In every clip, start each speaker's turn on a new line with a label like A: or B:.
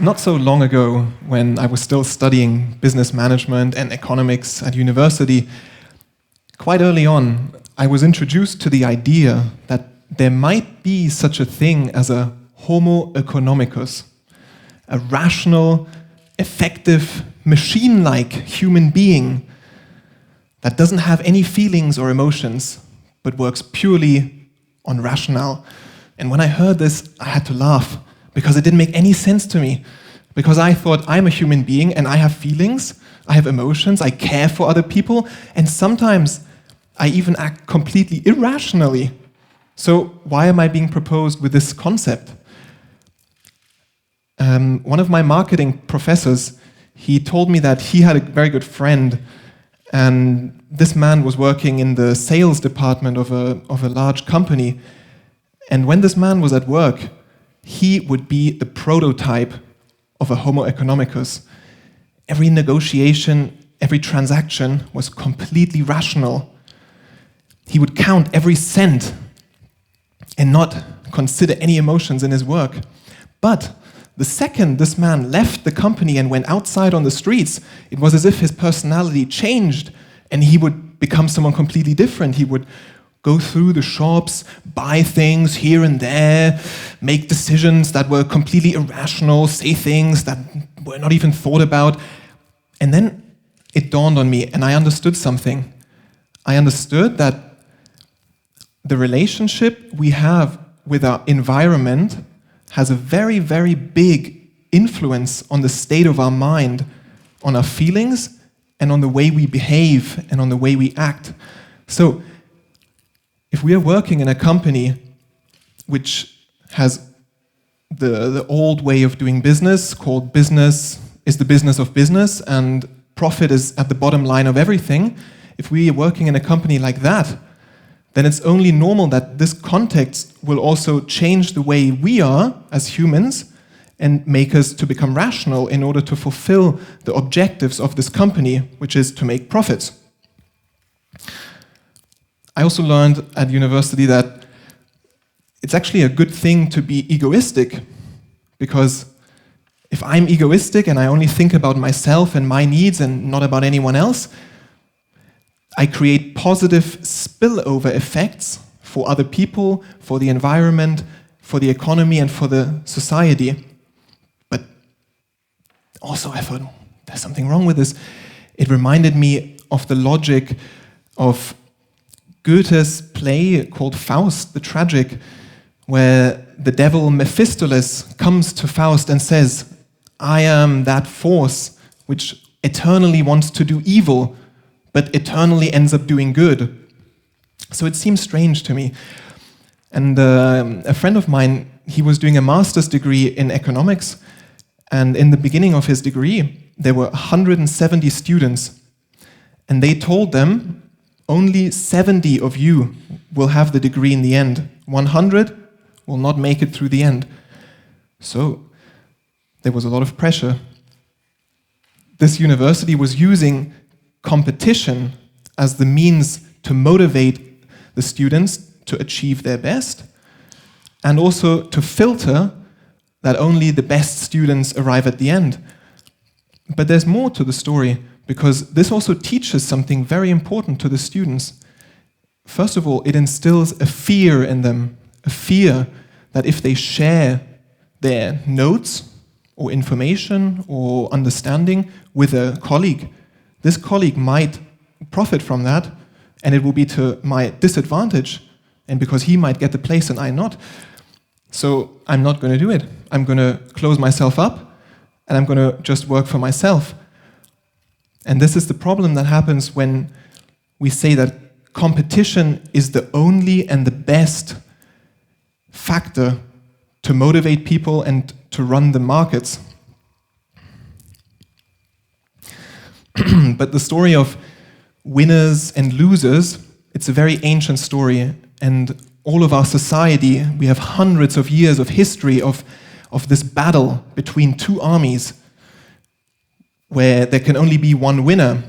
A: Not so long ago, when I was still studying business management and economics at university, quite early on, I was introduced to the idea that there might be such a thing as a Homo economicus, a rational, effective, machine-like human being that doesn't have any feelings or emotions, but works purely on rationale. And when I heard this, I had to laugh, because it didn't make any sense to me. Because I thought, I'm a human being and I have feelings, I have emotions, I care for other people, and sometimes I even act completely irrationally. So why am I being proposed with this concept? One of my marketing professors, he told me that he had a very good friend, and this man was working in the sales department of a large company. And when this man was at work, he would be the prototype of a Homo economicus. Every negotiation, every transaction was completely rational. He would count every cent and not consider any emotions in his work. But the second this man left the company and went outside on the streets, it was as if his personality changed and he would become someone completely different. He would go through the shops, buy things here and there, make decisions that were completely irrational, say things that were not even thought about. And then it dawned on me, and I understood something. I understood that the relationship we have with our environment has a very, very big influence on the state of our mind, on our feelings, and on the way we behave, and on the way we act. So, if we are working in a company which has the old way of doing business, called business is the business of business, and profit is at the bottom line of everything, if we are working in a company like that, then it's only normal that this context will also change the way we are as humans and make us to become rational in order to fulfill the objectives of this company, which is to make profits. I also learned at university that it's actually a good thing to be egoistic, because if I'm egoistic and I only think about myself and my needs and not about anyone else, I create positive spillover effects for other people, for the environment, for the economy, and for the society. But also I thought, there's something wrong with this. It reminded me of the logic of Goethe's play called Faust, the Tragic, where the devil Mephistopheles comes to Faust and says, I am that force which eternally wants to do evil, but eternally ends up doing good. So it seems strange to me. And a friend of mine, he was doing a master's degree in economics, and in the beginning of his degree, there were 170 students, and they told them, only 70 of you will have the degree in the end. 100 will not make it through the end. So there was a lot of pressure. This university was using competition as the means to motivate the students to achieve their best, and also to filter that only the best students arrive at the end. But there's more to the story, because this also teaches something very important to the students. First of all, it instills a fear in them, a fear that if they share their notes or information or understanding with a colleague, this colleague might profit from that, and it will be to my disadvantage, and because he might get the place and I not. So I'm not going to do it. I'm going to close myself up, and I'm going to just work for myself. And this is the problem that happens when we say that competition is the only and the best factor to motivate people and to run the markets. But the story of winners and losers, it's a very ancient story, and all of our society, we have hundreds of years of history of this battle between two armies, where there can only be one winner.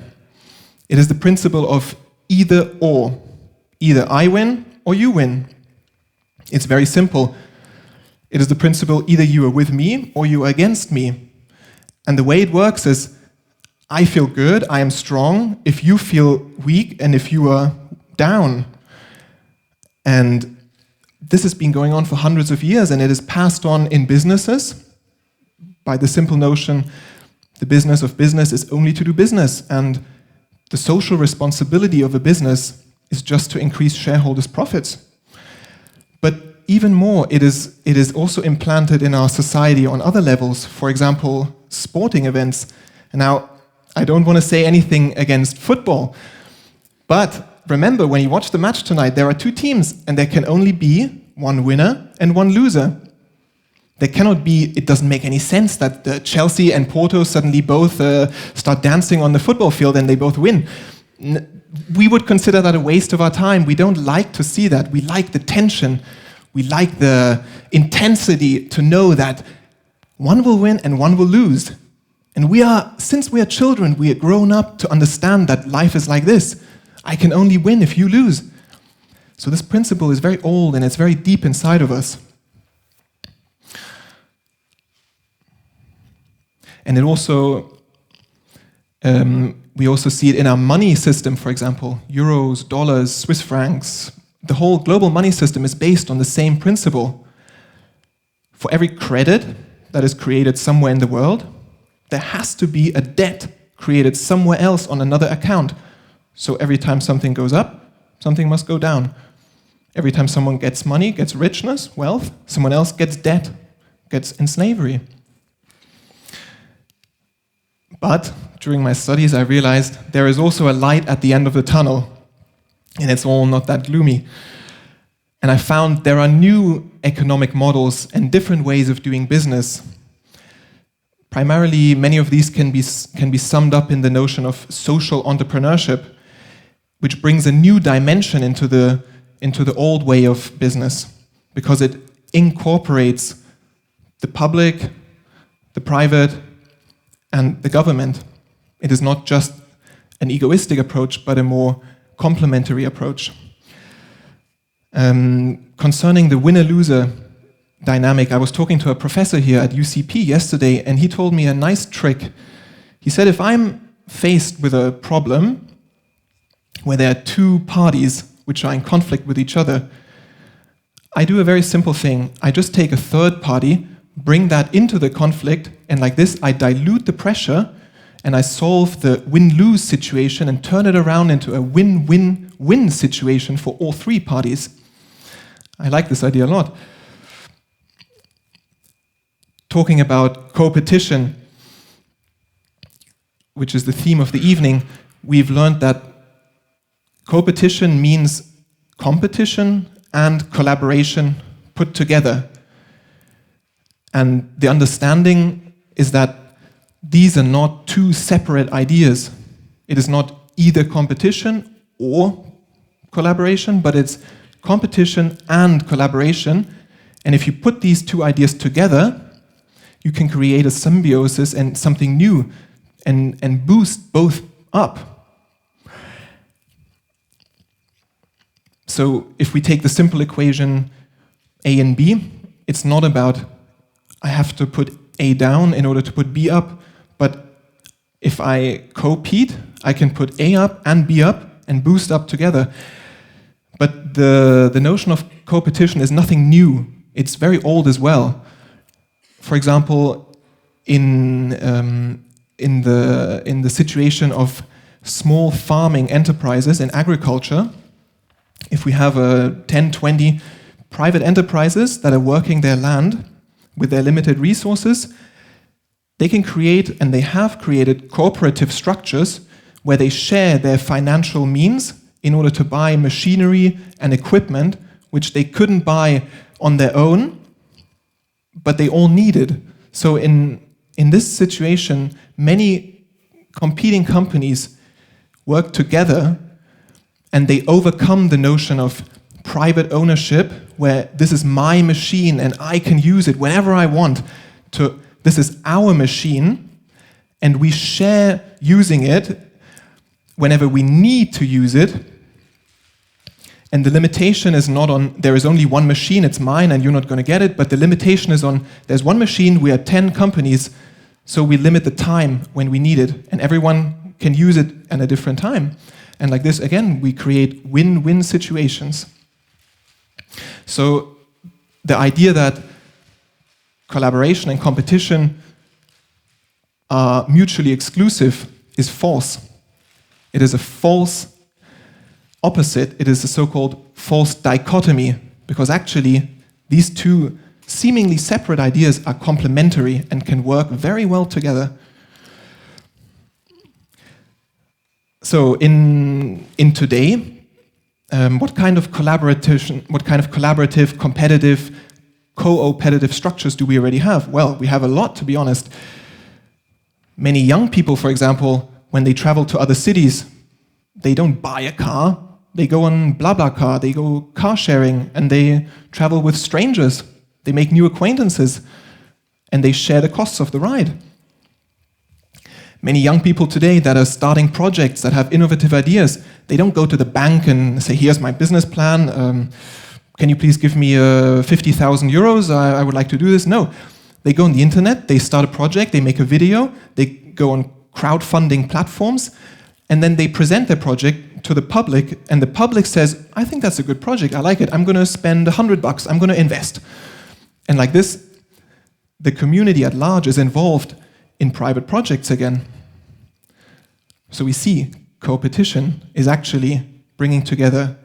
A: It is the principle of either or. Either I win or you win. It's very simple. It is the principle, either you are with me or you are against me. And the way it works is, I feel good, I am strong, if you feel weak and if you are down. And this has been going on for hundreds of years, and it is passed on in businesses by the simple notion, the business of business is only to do business, and the social responsibility of a business is just to increase shareholders' profits. But even more, it is also implanted in our society on other levels. For example, sporting events. And now, I don't want to say anything against football, but remember, when you watch the match tonight, there are two teams, and there can only be one winner and one loser. There cannot be, it doesn't make any sense that Chelsea and Porto suddenly both start dancing on the football field and they both win. We would consider that a waste of our time. We don't like to see that. We like the tension. We like the intensity to know that one will win and one will lose. And since we are children, we are grown up to understand that life is like this. I can only win if you lose. So this principle is very old and it's very deep inside of us. And it also, we also see it in our money system, for example, euros, dollars, Swiss francs. The whole global money system is based on the same principle. For every credit that is created somewhere in the world, there has to be a debt created somewhere else on another account. So every time something goes up, something must go down. Every time someone gets money, gets richness, wealth, someone else gets debt, gets in slavery. But during my studies, I realized there is also a light at the end of the tunnel, and it's all not that gloomy. And I found there are new economic models and different ways of doing business. Primarily, many of these can be summed up in the notion of social entrepreneurship, which brings a new dimension into the old way of business, because it incorporates the public, the private, and the government. It is not just an egoistic approach, but a more complementary approach. Concerning the winner-loser dynamic, I was talking to a professor here at UCP yesterday, and he told me a nice trick. He said, if I'm faced with a problem where there are two parties which are in conflict with each other, I do a very simple thing. I just take a third party, bring that into the conflict, and like this, I dilute the pressure, and I solve the win-lose situation and turn it around into a win-win-win situation for all three parties. I like this idea a lot. Talking about co-petition, which is the theme of the evening, we've learned that co-petition means competition and collaboration put together. And the understanding is that these are not two separate ideas. It is not either competition or collaboration, but it's competition and collaboration. And if you put these two ideas together, you can create a symbiosis and something new and boost both up. So if we take the simple equation A and B, it's not about I have to put A down in order to put B up, but if I compete, I can put A up and B up and boost up together. But the notion of competition is nothing new. It's very old as well. For example, in the situation of small farming enterprises in agriculture, if we have 10, 20 private enterprises that are working their land with their limited resources, they can create, and they have created, cooperative structures where they share their financial means in order to buy machinery and equipment which they couldn't buy on their own, but they all needed. So in this situation, many competing companies work together and they overcome the notion of private ownership, where this is my machine and I can use it whenever I want, to this is our machine and we share using it whenever we need to use it. And the limitation is not on, there is only one machine, it's mine, and you're not going to get it, but the limitation is on, there's one machine, we are 10 companies, so we limit the time when we need it, and everyone can use it at a different time. And like this, again, we create win-win situations. So the idea that collaboration and competition are mutually exclusive is false. It is a false opposite. It is a so-called false dichotomy, because actually these two seemingly separate ideas are complementary and can work very well together. So in today, what kind of collaborative, competitive, co-opetitive structures do we already have? Well, we have a lot, to be honest. Many young people, for example, when they travel to other cities, they don't buy a car, they go on BlaBlaCar, they go car sharing, and they travel with strangers. They make new acquaintances, and they share the costs of the ride. Many young people today that are starting projects, that have innovative ideas, they don't go to the bank and say, here's my business plan, can you please give me 50,000 euros, I would like to do this. No, they go on the internet, they start a project, they make a video, they go on crowdfunding platforms, and then they present their project to the public, and the public says, I think that's a good project, I like it, I'm going to spend $100, I'm going to invest. And like this, the community at large is involved in private projects again. So we see competition is actually bringing together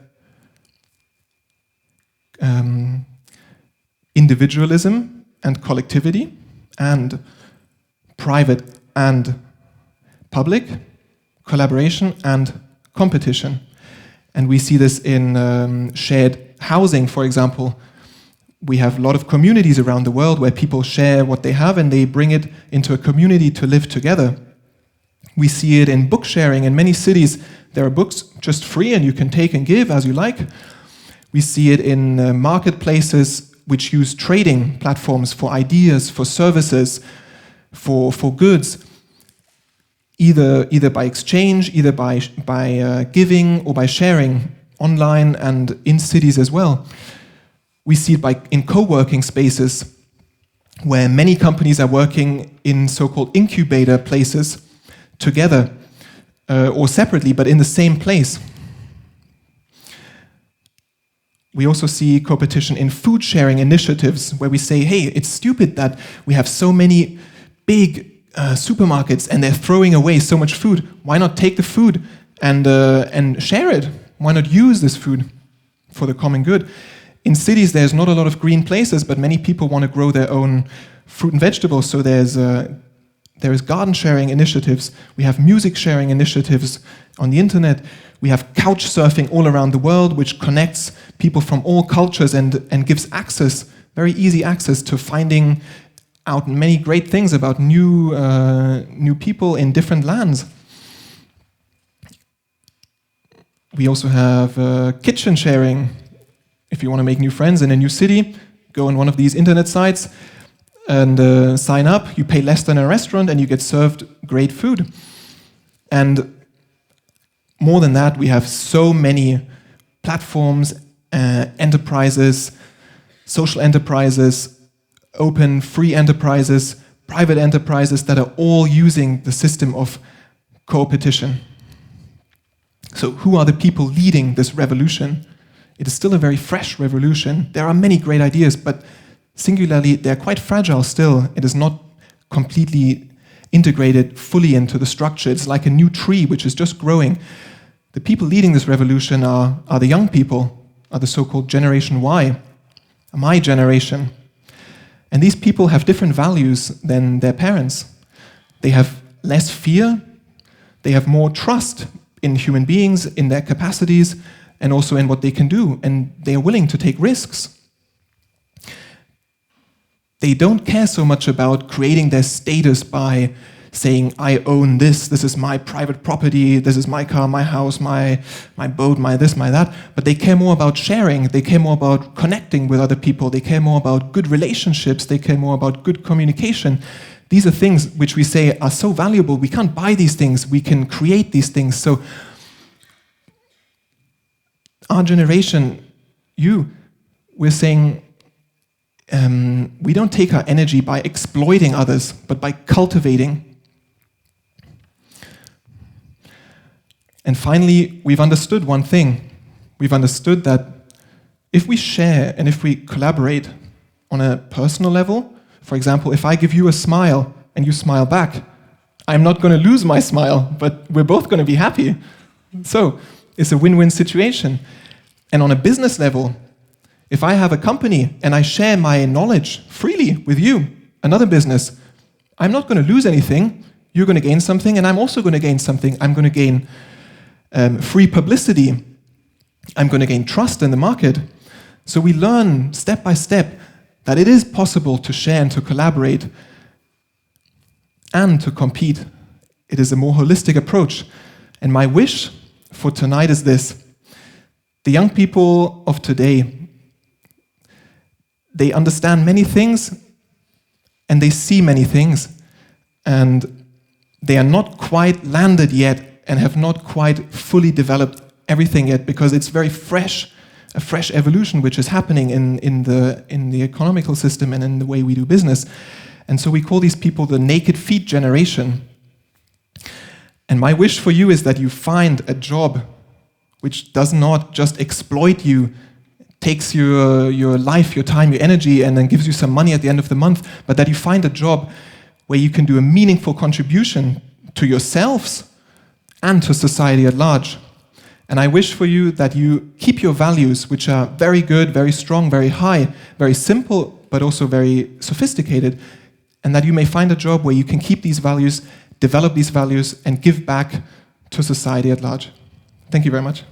A: individualism and collectivity, and private and public, collaboration and competition. And we see this in shared housing, for example. We have a lot of communities around the world where people share what they have and they bring it into a community to live together. We see it in book sharing. In many cities, there are books just free and you can take and give as you like. We see it in marketplaces which use trading platforms for ideas, for services, for goods, either by exchange, either by giving or by sharing online and in cities as well. We see it in co-working spaces where many companies are working in so-called incubator places together or separately, but in the same place. We also see competition in food sharing initiatives where we say, hey, it's stupid that we have so many big supermarkets and they're throwing away so much food. Why not take the food and share it? Why not use this food for the common good? In cities, there's not a lot of green places, but many people want to grow their own fruit and vegetables, so there is garden sharing initiatives. We have music sharing initiatives on the internet. We have couch surfing all around the world, which connects people from all cultures and gives access, very easy access to finding out many great things about new people in different lands. We also have kitchen sharing. If you want to make new friends in a new city, go on one of these internet sites and sign up. You pay less than a restaurant and you get served great food. And more than that, we have so many platforms, enterprises, social enterprises, open, free enterprises, private enterprises that are all using the system of competition. So who are the people leading this revolution? It is still a very fresh revolution. There are many great ideas, but singularly, they're quite fragile still. It is not completely integrated fully into the structure. It's like a new tree which is just growing. The people leading this revolution are the young people, are the so-called Generation Y, my generation. And these people have different values than their parents. They have less fear, they have more trust in human beings, in their capacities, and also in what they can do, and they are willing to take risks. They don't care so much about creating their status by saying, I own this, this is my private property, this is my car, my house, my boat, my this, my that, but they care more about sharing, they care more about connecting with other people, they care more about good relationships, they care more about good communication. These are things which we say are so valuable, we can't buy these things, we can create these things. So our generation, we're saying we don't take our energy by exploiting others, but by cultivating. And finally, we've understood one thing. We've understood that if we share and if we collaborate on a personal level, for example, if I give you a smile and you smile back, I'm not going to lose my smile, but we're both going to be happy. So it's a win-win situation. And on a business level, if I have a company and I share my knowledge freely with you, another business, I'm not going to lose anything. You're going to gain something, and I'm also going to gain something. I'm going to gain free publicity. I'm going to gain trust in the market. So we learn step by step that it is possible to share and to collaborate and to compete. It is a more holistic approach. And my wish for tonight is this. The young people of today, they understand many things and they see many things, and they are not quite landed yet and have not quite fully developed everything yet, because it's very fresh, a fresh evolution which is happening in the economical system and in the way we do business. And so we call these people the naked feet generation. And my wish for you is that you find a job which does not just exploit you, takes your life, your time, your energy, and then gives you some money at the end of the month, but that you find a job where you can do a meaningful contribution to yourselves and to society at large. And I wish for you that you keep your values, which are very good, very strong, very high, very simple, but also very sophisticated, and that you may find a job where you can keep these values, develop these values, and give back to society at large. Thank you very much.